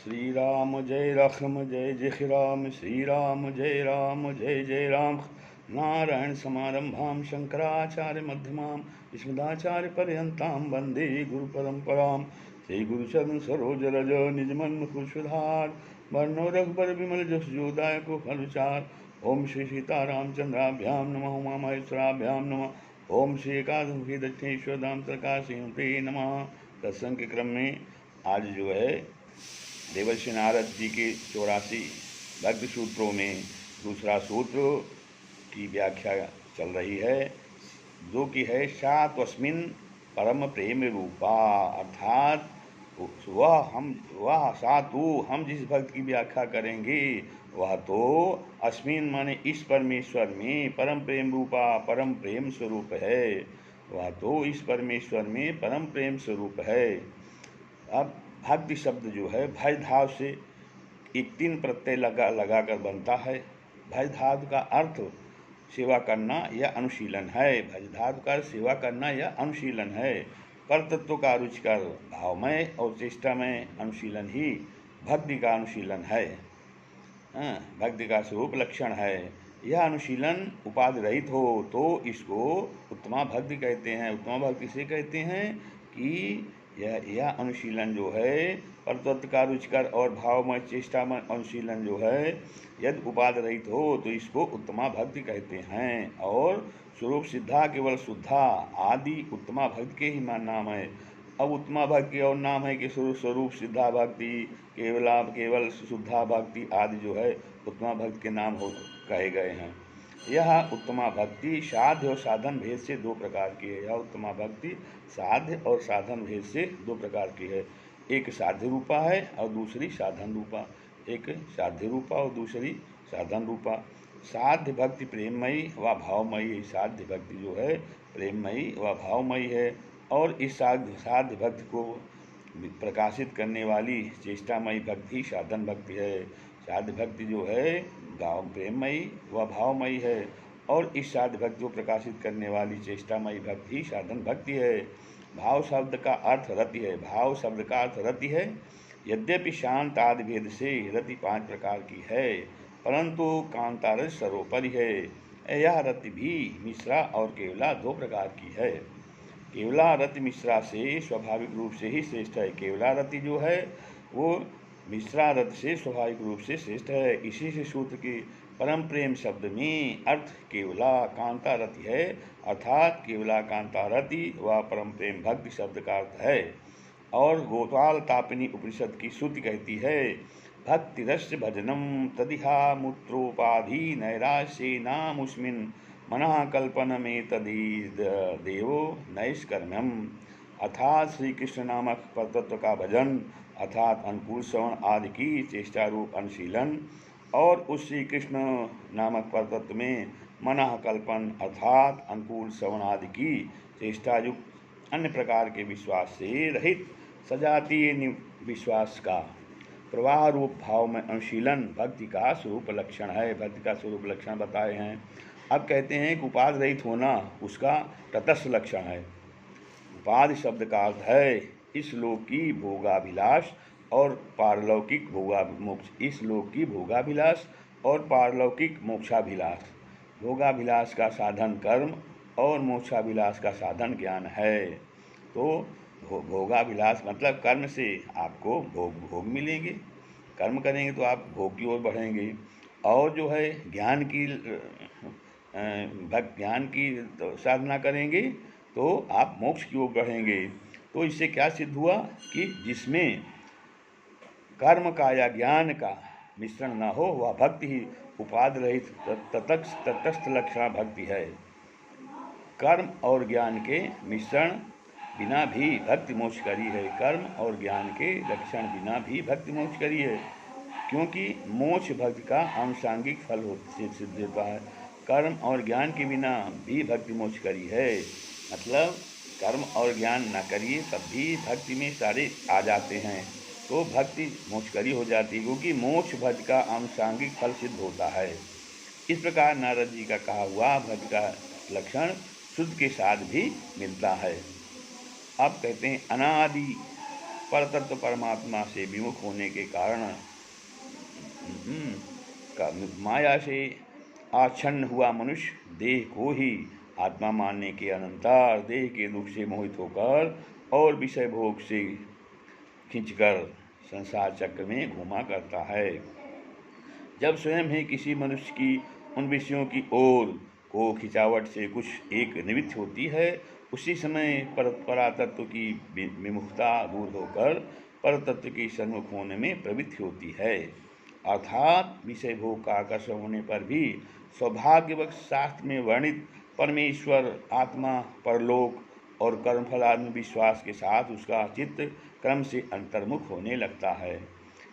श्री राम जय राम जय जय राम, श्री राम जय जय राम। नारायण समारंभां शंकराचार्य मध्यमां विस्मदाचार्य पर्यन्तां वन्दे गुरु परंपरां। श्री गुरुचरण सरोज रज निजमन मुकुर सुधार, वर्णो रघुबर विमल जस जोदायको फलचार। ओम श्री सीतारामचंद्राभ्यां नमः, उमा महेश्वराभ्यां नमः। ओम श्री एकादमुखी दक्षिणेश्वर धाम प्रकाशं ते नमः। सत्संग के क्रम में आज जो है देवर्षि नारद जी के 84 भक्ति सूत्रों में दूसरा सूत्र की व्याख्या चल रही है, जो कि है सात्वस्मिन् परम प्रेम रूपा। अर्थात वह सातु हम जिस भक्त की व्याख्या करेंगे वह तो अस्मिन माने इस परमेश्वर में परम प्रेम रूपा परम प्रेम स्वरूप है। वह तो इस परमेश्वर में परम प्रेम स्वरूप है। अब भक्ति शब्द जो है भज धाव से एक 3 प्रत्यय लगाकर बनता है। भज धातु का अर्थ सेवा करना या अनुशीलन है। भज धातु का सेवा करना या अनुशीलन है। पर तत्व का रुचिकर भावमय और चेष्टामय अनुशीलन ही भक्ति का अनुशीलन है। भक्ति का स्वरूप लक्षण है। यह अनुशीलन उपाधि रहित हो तो इसको उत्तमा भक्ति कहते हैं। उत्तमा भक्ति से कहते हैं कि यह अनुशीलन जो है परतत्व का रुचिकर और भावमय चेष्टामय अनुशीलन जो है यदि उपाधि रहित हो तो इसको उत्तमा भक्ति कहते हैं। और स्वरूप सिद्धा केवल शुद्धा आदि उत्तमा भक्ति के ही नाम है। अब उत्तमा भक्ति और नाम है कि स्वरूप सिद्धा भक्ति केवल शुद्धा भक्ति आदि जो है उत्तमा भक्ति के नाम हो कहे गए हैं। यह उत्तमा भक्ति साध्य और साधन भेद से 2 प्रकार की है। यह उत्तमा भक्ति साध्य और साधन भेद से 2 प्रकार की है। एक साध्य रूपा है और दूसरी साधन रूपा। एक साध्य रूपा और दूसरी साधन रूपा। साध्य भक्ति प्रेममयी व भावमयी। साध्य भक्ति जो है प्रेममयी व भावमयी है। और इस साध्य भक्ति को प्रकाशित करने वाली चेष्टामयी भक्ति साधन भक्ति है। साध्य भक्ति जो है प्रेममयी व भावमयी है और इस साध्य भक्ति को प्रकाशित करने वाली चेष्टामयी भक्ति साधन भक्ति है। भाव शब्द का अर्थ रति है। भाव शब्द का अर्थ रति है। यद्यपि शांत आदि भेद से रति 5 प्रकार की है, परंतु कांतारस सर्वोपरि है। यह रति भी मिश्रा और केवला 2 प्रकार की है। केवला रति मिश्रा से स्वाभाविक रूप से ही श्रेष्ठ है। केवला रति जो है वो मिश्रा रत से स्वाभाविक रूप से श्रेष्ठ है। इसी से सूत्र के परम प्रेम शब्द में अर्थ केवला कांता रति है। अर्थात केवला कांता रति व परम प्रेम भक्ति शब्द का अर्थ है। और गोपाल तापिनी उपनिषद की श्रुति कहती है भक्ति रस भजनम तदिहा मूत्रोपाधि नैराश्ये नामुस्मिन् मनः कल्पन में तदि देवो नैष्कर्म्यम। अर्थात श्री कृष्ण नामक परतत्व का भजन अर्थात अनुकूल श्रवण आदि की चेष्टा रूप अनुशीलन और उस श्री कृष्ण नामक परतत्व में मनः कल्पन अर्थात अनुकूल श्रवण आदि की चेष्टा युक्त अन्य प्रकार के विश्वास से रहित सजातीय विश्वास का प्रवाह रूप भाव में अनुशीलन भक्ति का स्वरूप लक्षण है। भक्ति का स्वरूप लक्षण बताए हैं। अब कहते हैं कि उपाधि रहित होना उसका तटस्थ लक्षण है। उपाधि शब्द का अर्थ है इस लोक की भोगाभिलाष और पारलौकिक इस लोक की भोगाभिलाष और पारलौकिक मोक्षाभिलाष। भोगाभिलाष का साधन कर्म और मोक्षाभिलाष का साधन ज्ञान है। तो भोगाभिलाष मतलब कर्म से आपको भोग मिलेंगे। कर्म करेंगे तो आप भोग की ओर बढ़ेंगे। और जो है ज्ञान की साधना करेंगे तो आप मोक्ष की ओर बढ़ेंगे। तो इससे क्या सिद्ध हुआ कि जिसमें कर्म का या ज्ञान का मिश्रण न हो वह भक्ति ही उपाधि रहित तटस्थ लक्षण भक्ति है। कर्म और ज्ञान के मिश्रण बिना भी भक्ति मोक्षकारी है। कर्म और ज्ञान के लक्षण बिना भी भक्ति मोक्षकारी है, क्योंकि मोक्ष भक्ति का आनुषांगिक फल सिद्ध होता है। कर्म और ज्ञान के बिना भी भक्ति मोक्षकारी है। मतलब कर्म और ज्ञान न करिए तब भी भक्ति में सारे आ जाते हैं तो भक्ति मोक्षकारी हो जाती है, क्योंकि मोक्ष भक्ति का आनुषांगिक फल सिद्ध होता है। इस प्रकार नारद जी का कहा हुआ भक्ति का लक्षण शुद्ध के साथ भी मिलता है। अब कहते हैं अनादि परतत्व परमात्मा से विमुख होने के कारण माया से आच्छन्न हुआ मनुष्य देह को ही आत्मा मानने के अनंतर देह के दुख से मोहित होकर और विषय भोग से खींचकर संसार चक्र में घूमा करता है। जब स्वयं ही किसी मनुष्य की उन विषयों की ओर को खिंचावट से कुछ एक निवृत्ति होती है, उसी समय परातत्व की विमुखता दूर होकर परतत्व के सन्मुख होने में प्रवृत्ति होती है। अर्थात विषय भोग का आकर्षण होने पर भी सौभाग्यवश शास्त्र में वर्णित परमेश्वर, आत्मा, परलोक और कर्मफल आदि विश्वास के साथ उसका चित्त क्रम से अंतर्मुख होने लगता है।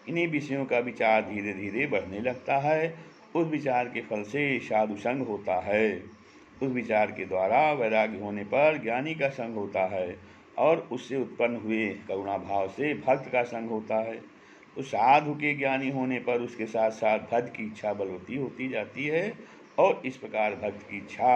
इन्हीं विषयों का विचार धीरे धीरे बढ़ने लगता है। उस विचार के फल से साधु संग होता है। उस विचार के द्वारा वैराग्य होने पर ज्ञानी का संग होता है और उससे उत्पन्न हुए करुणा भाव से भक्त का संग होता है। तो साधु के ज्ञानी होने पर उसके साथ साथ भक्त की इच्छा बलवती होती जाती है और इस प्रकार भक्त की इच्छा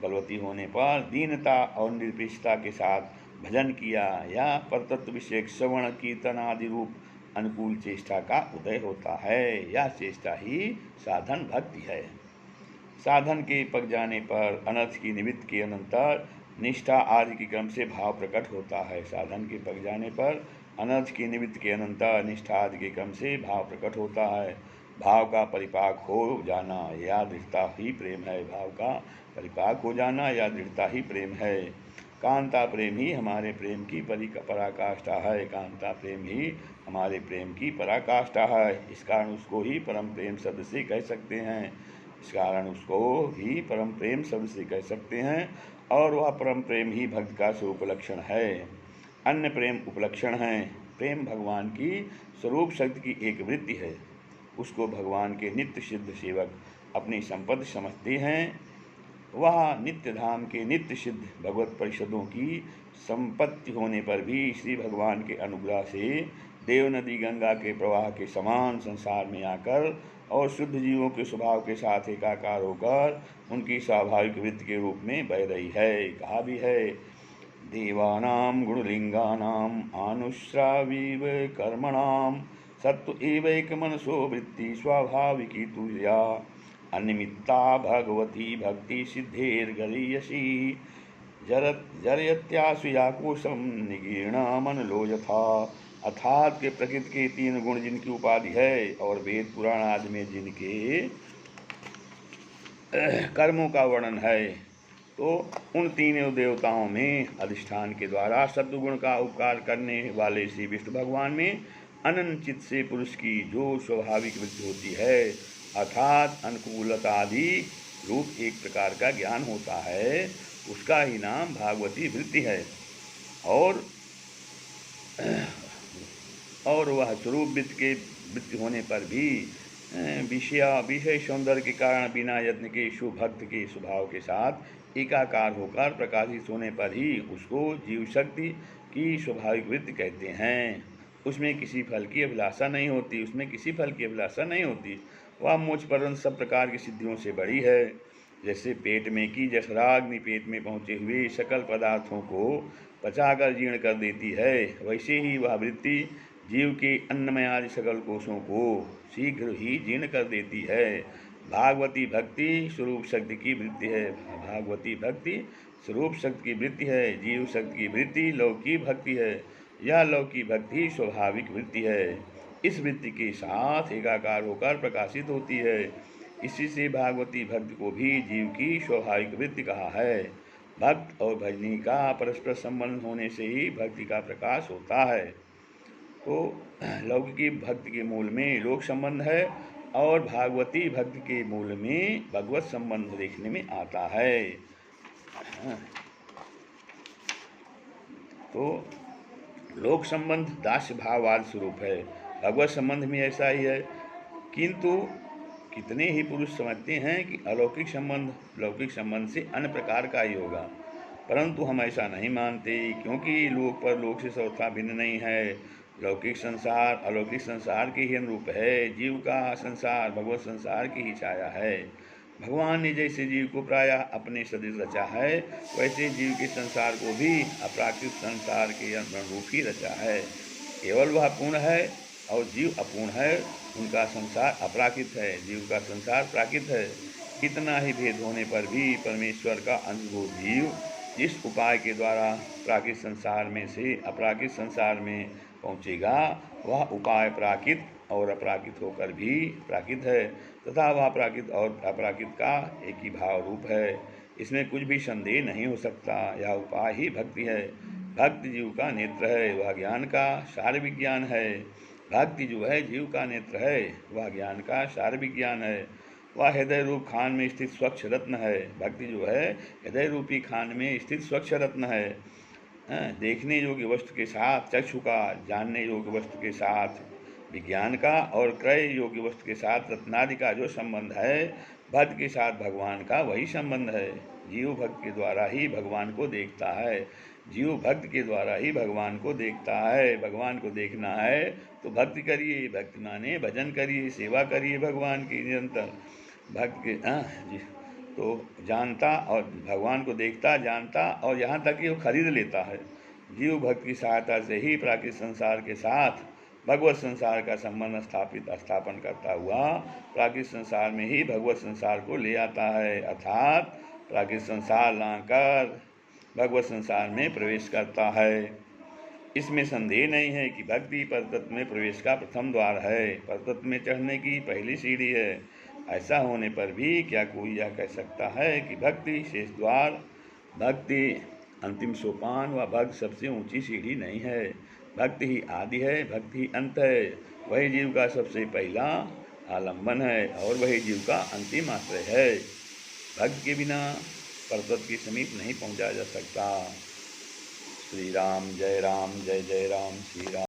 बलवती होने पर दीनता और निरपेक्षता के साथ भजन किया या परतत्व विषयक श्रवण कीर्तन आदि रूप अनुकूल चेष्टा का उदय होता है। यह चेष्टा ही साधन भक्ति है। साधन के पक जाने पर अनर्थ की निमित्त के अनंतर निष्ठा आदि के क्रम से भाव प्रकट होता है। साधन के पक जाने पर अनर्थ की निमित्त के अनंतर निष्ठा आदि के क्रम से भाव प्रकट होता है। भाव का परिपाक हो जाना या दृढ़ता ही प्रेम है। भाव का परिपाक हो जाना या दृढ़ता ही प्रेम है। कांता प्रेम ही हमारे प्रेम की पराकाष्ठा है। कांता प्रेम ही हमारे प्रेम की पराकाष्ठा है। इस कारण उसको ही परम प्रेम शब्द से कह सकते हैं। इस कारण उसको ही परम प्रेम शब्द से कह सकते हैं और वह परम प्रेम ही भक्त का स्वरूप लक्षण है। अन्य प्रेम उपलक्षण हैं। प्रेम भगवान की स्वरूप शक्ति की एक वृत्ति है। उसको भगवान के नित्य सिद्ध सेवक अपनी संपत्ति समझते हैं। वह नित्य धाम के नित्य सिद्ध भगवत परिषदों की संपत्ति होने पर भी श्री भगवान के अनुग्रह से देव नदी गंगा के प्रवाह के समान संसार में आकर और शुद्ध जीवों के स्वभाव के साथ एकाकार होकर उनकी स्वाभाविक वृत्ति के रूप में बह रही है। कहा भी है, देवानां गुणलिंगानां आनुश्रावीव कर्मणां सत्व एवैक मनसो वृत्ति स्वाभाविकी तुया अनिमित्ता भगवती भक्ति सिद्धेर्गरीयसी जरयत्यासु याकोशम निगीर्णा मनलो यथा। अर्थात के प्रकृति के तीन गुण जिनकी उपाधि है और वेद पुराण आदि में जिनके कर्मों का वर्णन है, तो उन तीनों देवताओं में अधिष्ठान के द्वारा सत्वगुण का उपकार करने वाले श्री विष्णु भगवान में अनन्य चित्त से पुरुष की जो स्वाभाविक वृत्ति होती है, अर्थात अनुकूलता आदि रूप एक प्रकार का ज्ञान होता है, उसका ही नाम भागवती वृत्ति है। और वह स्वरूप वृत्ति होने पर भी विषय सौंदर्य के कारण बिना यत्न के शुभ भक्त के स्वभाव के साथ एकाकार होकर प्रकाशित होने पर ही उसको जीव शक्ति की स्वाभाविक वृत्ति कहते हैं। उसमें किसी फल की अभिलाषा नहीं होती। वह मोक्ष पर्यंत सब प्रकार की सिद्धियों से बड़ी है। जैसे पेट में की जठराग्नि पेट में पहुँचे हुए सकल पदार्थों को पचाकर जीर्ण कर देती है, वैसे ही वह वृत्ति जीव के अन्नमय आदि सकल कोशों को शीघ्र ही जीर्ण कर देती है। भागवती भक्ति स्वरूप शक्ति की वृत्ति है। भागवती भक्ति स्वरूप शक्ति की वृत्ति है। जीव शक्ति की वृत्ति लौकिक भक्ति है। यह लौकिक भक्ति स्वाभाविक वृत्ति है। इस वृत्ति के साथ एकाकार होकर प्रकाशित होती है। इसी से भागवती भक्ति को भी जीव की स्वाभाविक वृत्ति कहा है। भक्त और भजनी का परस्पर संबंध होने से ही भक्ति का प्रकाश होता है। तो लौकिकी भक्ति के मूल में लोक संबंध है और भागवती भक्ति के मूल में भगवत संबंध देखने में आता है। तो लोक संबंध दास्य भाववाद स्वरूप है, भगवत संबंध में ऐसा ही है। किंतु कितने ही पुरुष समझते हैं कि अलौकिक संबंध लौकिक संबंध से अन्य प्रकार का ही होगा, परंतु हम ऐसा नहीं मानते, क्योंकि लोक पर लोक से सर्वथा भिन्न नहीं है। लौकिक संसार अलौकिक संसार के ही अनुरूप है। जीव का संसार भगवत संसार की ही छाया है। भगवान ने जैसे जीव को प्रायः अपने सदृश रचा है, वैसे जीव के संसार को भी अपराकृत संसार के अनुरूप ही रचा है। केवल वह पूर्ण है और जीव अपूर्ण है। उनका संसार अपराकृत है, जीव का संसार प्राकृत है। इतना ही भेद होने पर भी परमेश्वर का अंशभूत जीव जिस उपाय के द्वारा प्राकृत संसार में से अपराकृत संसार में पहुँचेगा, वह उपाय प्राकृत और अपराकृत होकर भी प्राकृत है, तथा वह प्राकृत और अपराकृत का एक ही भाव रूप है। इसमें कुछ भी संदेह नहीं हो सकता। यह उपाय ही भक्ति है। भक्ति जीव का नेत्र है, वह ज्ञान का सार विज्ञान है। भक्ति जो है जीव का नेत्र है, वह ज्ञान का सार विज्ञान है। वह हृदय रूप खान में स्थित स्वच्छ रत्न है। भक्ति जो है हृदय रूपी खान में स्थित स्वच्छ रत्न है। देखने योग्य वस्तु के साथ चक्षु का, जानने योग्य वस्तु के साथ विज्ञान का और क्रय योग्य वस्तु के साथ रत्नादि का जो संबंध है, भक्त के साथ भगवान का वही संबंध है। जीव भक्त के द्वारा ही भगवान को देखता है। जीव भक्त के द्वारा ही भगवान को देखता है। भगवान को देखना है तो भक्ति करिए। भक्ति माने भजन करिए, सेवा करिए भगवान की निरंतर। भक्त के जी तो जानता और भगवान को देखता, जानता और यहाँ तक कि वो खरीद लेता है। जीव भक्त की सहायता से ही प्राकृत संसार के साथ भगवत संसार का संबंध स्थापन करता हुआ प्राकृत संसार में ही भगवत संसार को ले आता है, अर्थात प्राकृत संसार लाकर भगवत संसार में प्रवेश करता है। इसमें संदेह नहीं है कि भक्ति परतत्व में प्रवेश का प्रथम द्वार है, परतत्व में चढ़ने की पहली सीढ़ी है। ऐसा होने पर भी क्या कोई यह कह सकता है कि भक्ति शेष द्वार, भक्ति अंतिम सोपान व भक्त सबसे ऊंची सीढ़ी नहीं है। भक्ति ही आदि है, भक्ति ही अंत है। वही जीव का सबसे पहला आलंबन है और वही जीव का अंतिम आश्रय है। भक्त के बिना परतत्व के समीप नहीं पहुंचा जा सकता। श्री राम जय जय राम, श्री राम।